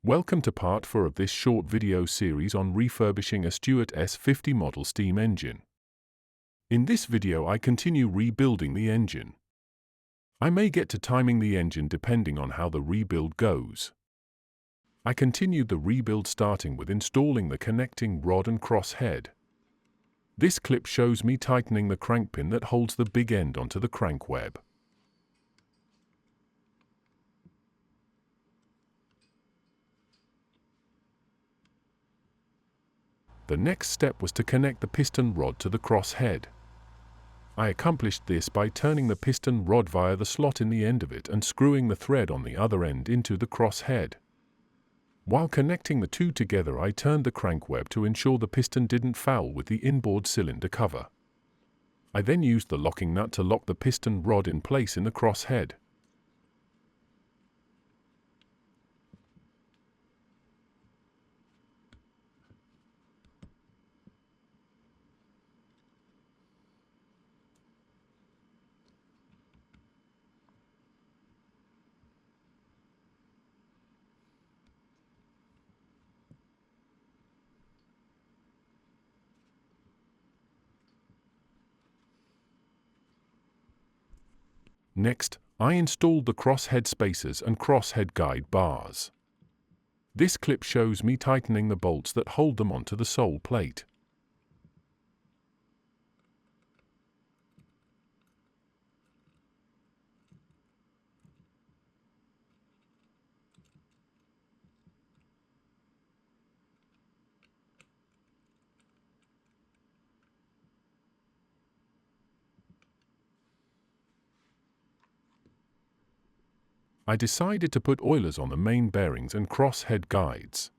Welcome to part 4 of this short video series on refurbishing a Stuart S50 model steam engine. In this video I continue rebuilding the engine. I may get to timing the engine depending on how the rebuild goes. I continued the rebuild starting with installing the connecting rod and cross head. This clip shows me tightening the crank pin that holds the big end onto the crank web. The next step was to connect the piston rod to the cross head. I accomplished this by turning the piston rod via the slot in the end of it and screwing the thread on the other end into the cross head. While connecting the two together, I turned the crank web to ensure the piston didn't foul with the inboard cylinder cover. I then used the locking nut to lock the piston rod in place in the cross head. Next, I installed the cross-head spacers and cross-head guide bars. This clip shows me tightening the bolts that hold them onto the sole plate. I decided to put oilers on the main bearings and cross-head guides.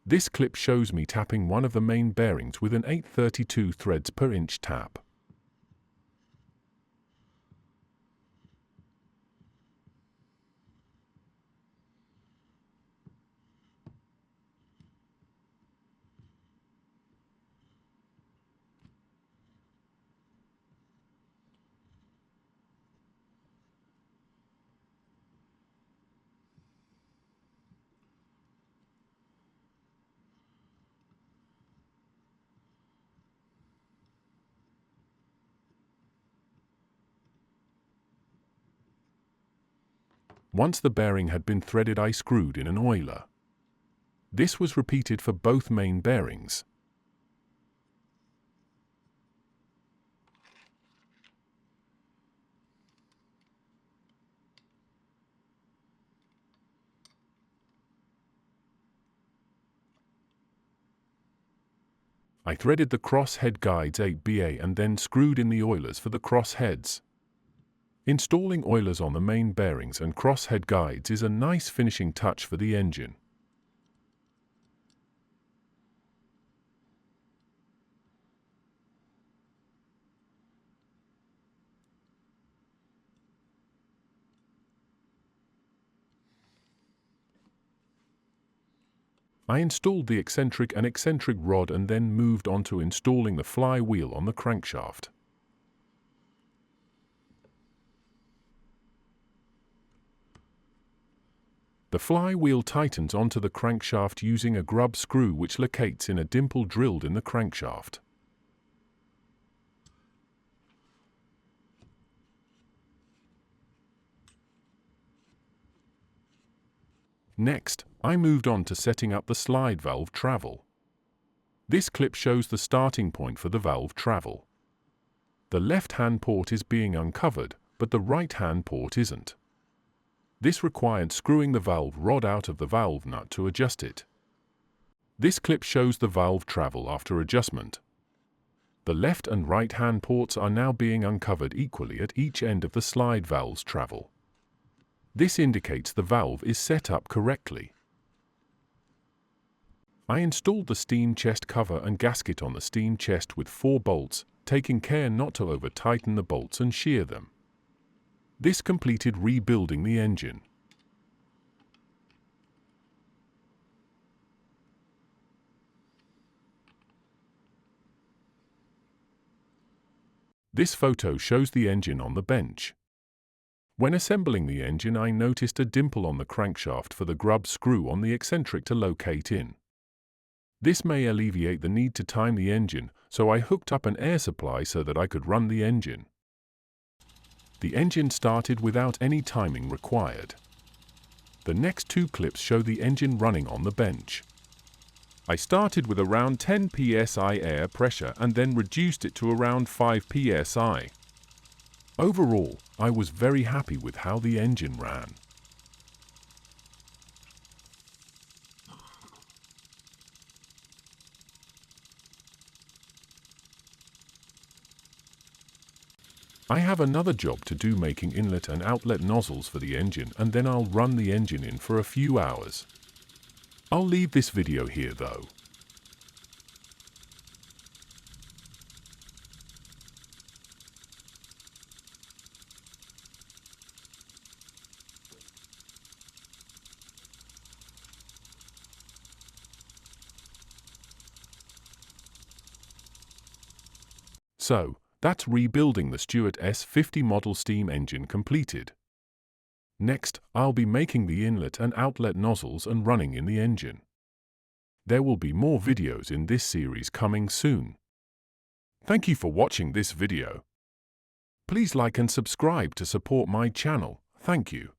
This clip shows me tapping one of the main bearings with an 832 threads per inch tap. Once the bearing had been threaded, I screwed in an oiler. This was repeated for both main bearings. I threaded the cross-head guides 8BA and then screwed in the oilers for the cross-heads. Installing oilers on the main bearings and cross-head guides is a nice finishing touch for the engine. I installed the eccentric and eccentric rod and then moved on to installing the flywheel on the crankshaft. The flywheel tightens onto the crankshaft using a grub screw which locates in a dimple drilled in the crankshaft. Next, I moved on to setting up the slide valve travel. This clip shows the starting point for the valve travel. The left-hand port is being uncovered, but the right-hand port isn't. This required screwing the valve rod out of the valve nut to adjust it. This clip shows the valve travel after adjustment. The left and right-hand ports are now being uncovered equally at each end of the slide valve's travel. This indicates the valve is set up correctly. I installed the steam chest cover and gasket on the steam chest with 4 bolts, taking care not to over-tighten the bolts and shear them. This completed rebuilding the engine. This photo shows the engine on the bench. When assembling the engine, I noticed a dimple on the crankshaft for the grub screw on the eccentric to locate in. This may alleviate the need to time the engine, so I hooked up an air supply so that I could run the engine. The engine started without any timing required. The next two clips show the engine running on the bench. I started with around 10 psi air pressure and then reduced it to around 5 psi. Overall, I was very happy with how the engine ran. I have another job to do, making inlet and outlet nozzles for the engine, and then I'll run the engine in for a few hours. I'll leave this video here though. So, that's rebuilding the Stuart S50 model steam engine completed. Next, I'll be making the inlet and outlet nozzles and running in the engine. There will be more videos in this series coming soon. Thank you for watching this video. Please like and subscribe to support my channel. Thank you.